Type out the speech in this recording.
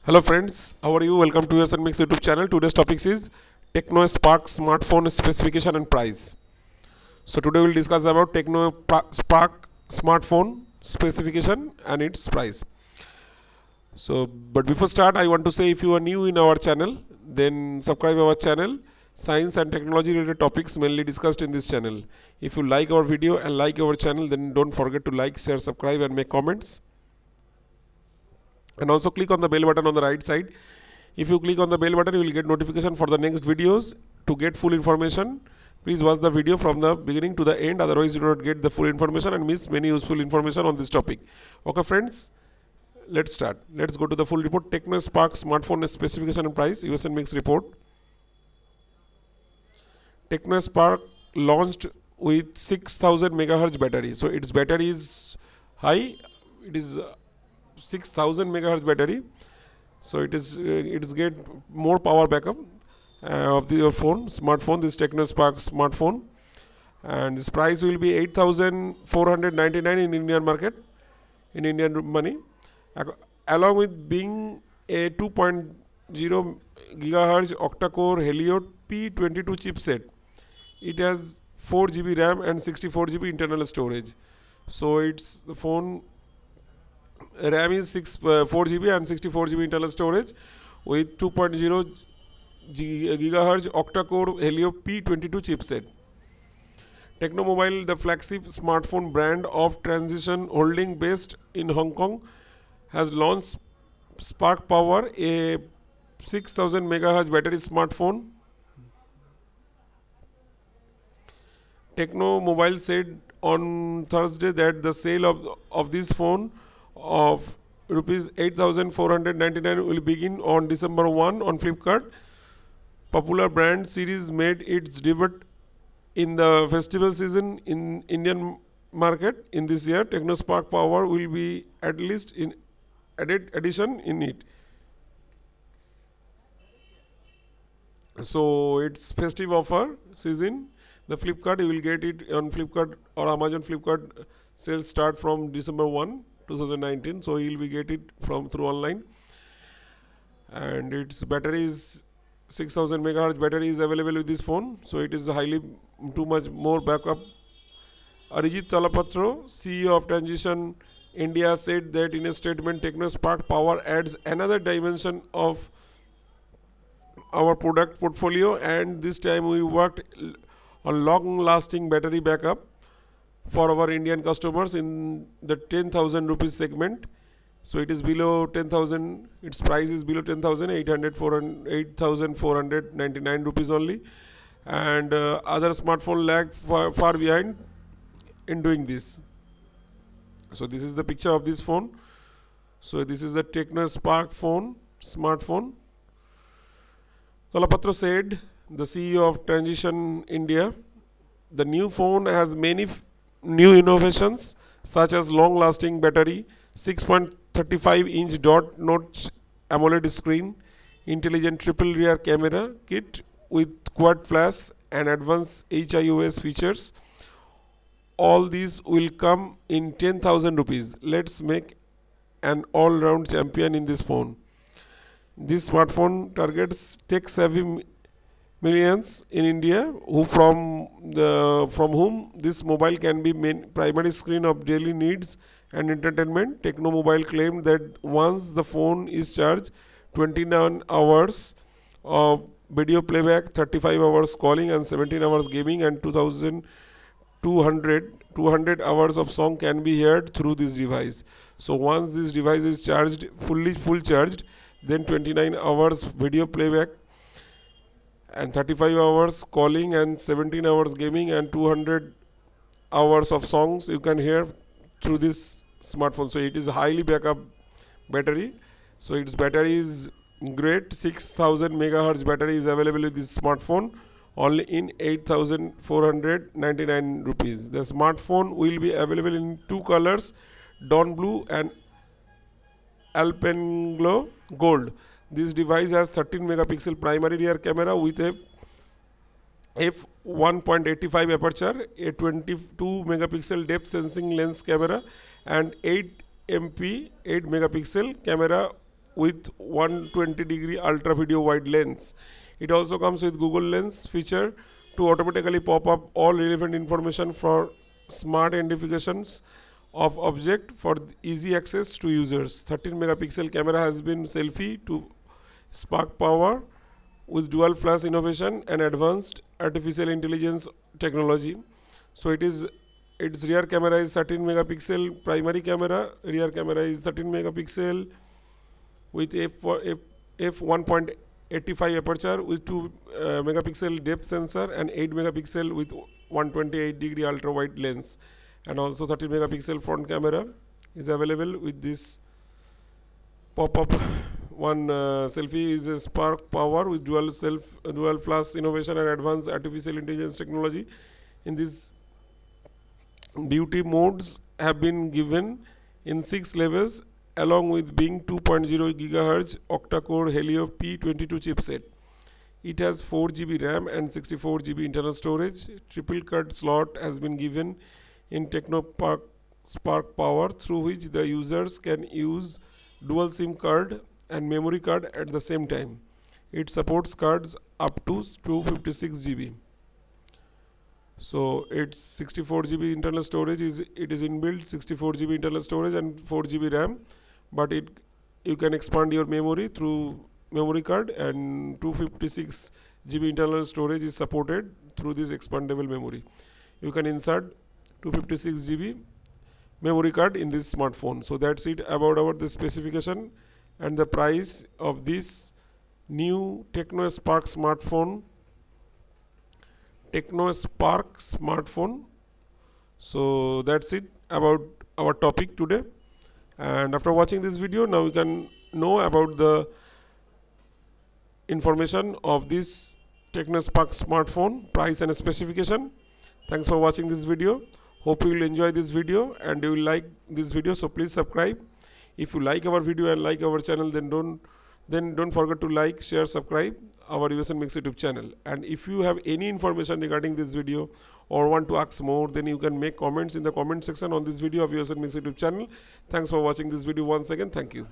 Hello friends, how are you? Welcome to your Mix YouTube channel. Today's topic is Tecno Spark smartphone specification and price. So today we'll discuss about Tecno Spark smartphone specification and its price. But before start, I want to say if you are new in our channel, then subscribe our channel. Science and technology related topics mainly discussed in this channel. If you like our video and like our channel, then don't forget to like, share, subscribe and make comments. And also click on the bell button on the right side. If you click on the bell button, you will get notification for the next videos. To get full information, please watch the video from the beginning to the end, otherwise you do not get the full information and miss many useful information on this topic. Okay friends, let's start. Let's go to the full report. Tecno Spark smartphone specification and price, US and Mix report. Tecno Spark launched with 6000 megahertz battery. So its battery is high. It is 6000 megahertz battery, so it is get more power backup of your smartphone, this Tecno Spark smartphone, and this price will be 8499 in Indian market, in Indian money, along with being a 2.0 gigahertz octa-core Helio P22 chipset. It has 4 GB RAM and 64 GB internal storage. So it's the phone RAM is 4 GB and 64 GB internal storage with 2.0 gigahertz octa-core Helio P22 chipset. Tecno Mobile, the flagship smartphone brand of Transsion Holdings based in Hong Kong, has launched Spark Power, a 6000 megahertz battery smartphone. Tecno Mobile said on Thursday that the sale of this phone of rupees 8499 will begin on December 1 on Flipkart. Popular brand series made its debut in the festival season in Indian market in this year. Tecno Spark Power will be at least in added addition in it. So it's festive offer season. The Flipkart, you will get it on Flipkart or Amazon. Flipkart sales start from December 1, 2019. So you will get it through online. And its battery is 6000 megahertz battery is available with this phone. So it is highly too much more backup. Arijit Talapatro, CEO of Transsion India, said that in a statement, Tecno Spark Power adds another dimension of our product portfolio, and this time we worked on long-lasting battery backup for our Indian customers in the 10,000 rupees segment. So it is below 10,000. Its price is below 10,000, 8,499 rupees only, and other smartphone lag far behind in doing this. So this is the picture of this phone. So this is the Tecno Spark smartphone. Talapatro said, the CEO of Transsion India, the new phone has many new innovations such as long-lasting battery, 6.35-inch dot-notch AMOLED screen, intelligent triple rear camera kit with quad flash and advanced HIOS features. All these will come in 10,000 rupees. Let's make an all-round champion in this phone. This smartphone targets tech-savvy millions in India from whom this mobile can be primary screen of daily needs and entertainment. Tecno Mobile claimed that once the phone is charged, 29 hours of video playback, 35 hours calling and 17 hours gaming and 200 hours of song can be heard through this device. So once this device is charged, full charged, then 29 hours video playback and 35 hours calling and 17 hours gaming and 200 hours of songs you can hear through this smartphone. So it is highly backup battery. So its battery is great. 6000 megahertz battery is available with this smartphone only in 8499 rupees. The smartphone will be available in two colors, Dawn Blue and Alpenglow Gold. This device has 13 megapixel primary rear camera with a f1.85 aperture, a 22 megapixel depth sensing lens camera and 8 megapixel camera with 120-degree ultra video wide lens. It also comes with Google Lens feature to automatically pop up all relevant information for smart identifications of object for easy access to users. 13 megapixel camera has been selfie to Spark Power with dual flash innovation and advanced artificial intelligence technology. So its rear camera is 13 megapixel primary camera, rear camera is 13 megapixel with f1.85 aperture with 2 megapixel depth sensor and 8 megapixel with 128-degree ultra wide lens, and also 13 megapixel front camera is available with this pop-up. One selfie is a Spark Power with dual flash innovation and advanced artificial intelligence technology. In this, beauty modes have been given in 6 levels along with being 2.0 GHz octa-core Helio P22 chipset. It has 4 GB RAM and 64 GB internal storage. Triple card slot has been given in Tecno Spark Power, through which the users can use dual SIM card and memory card at the same time. It supports cards up to 256 GB. So it's 64 GB internal storage, it is inbuilt 64 GB internal storage and 4 GB RAM, but you can expand your memory through memory card, and 256 GB internal storage is supported through this expandable memory. You can insert 256 GB memory card in this smartphone. So that's it about the specification and the price of this new Tecno Spark smartphone. So that's it about our topic today. And after watching this video, now you can know about the information of this Tecno Spark smartphone, price and specification. Thanks for watching this video. Hope you will enjoy this video and you will like this video. So please subscribe. If you like our video and like our channel, then don't forget to like, share, subscribe our USN Mix YouTube channel. And if you have any information regarding this video or want to ask more, then you can make comments in the comment section on this video of USN Mix YouTube channel. Thanks for watching this video once again. Thank you.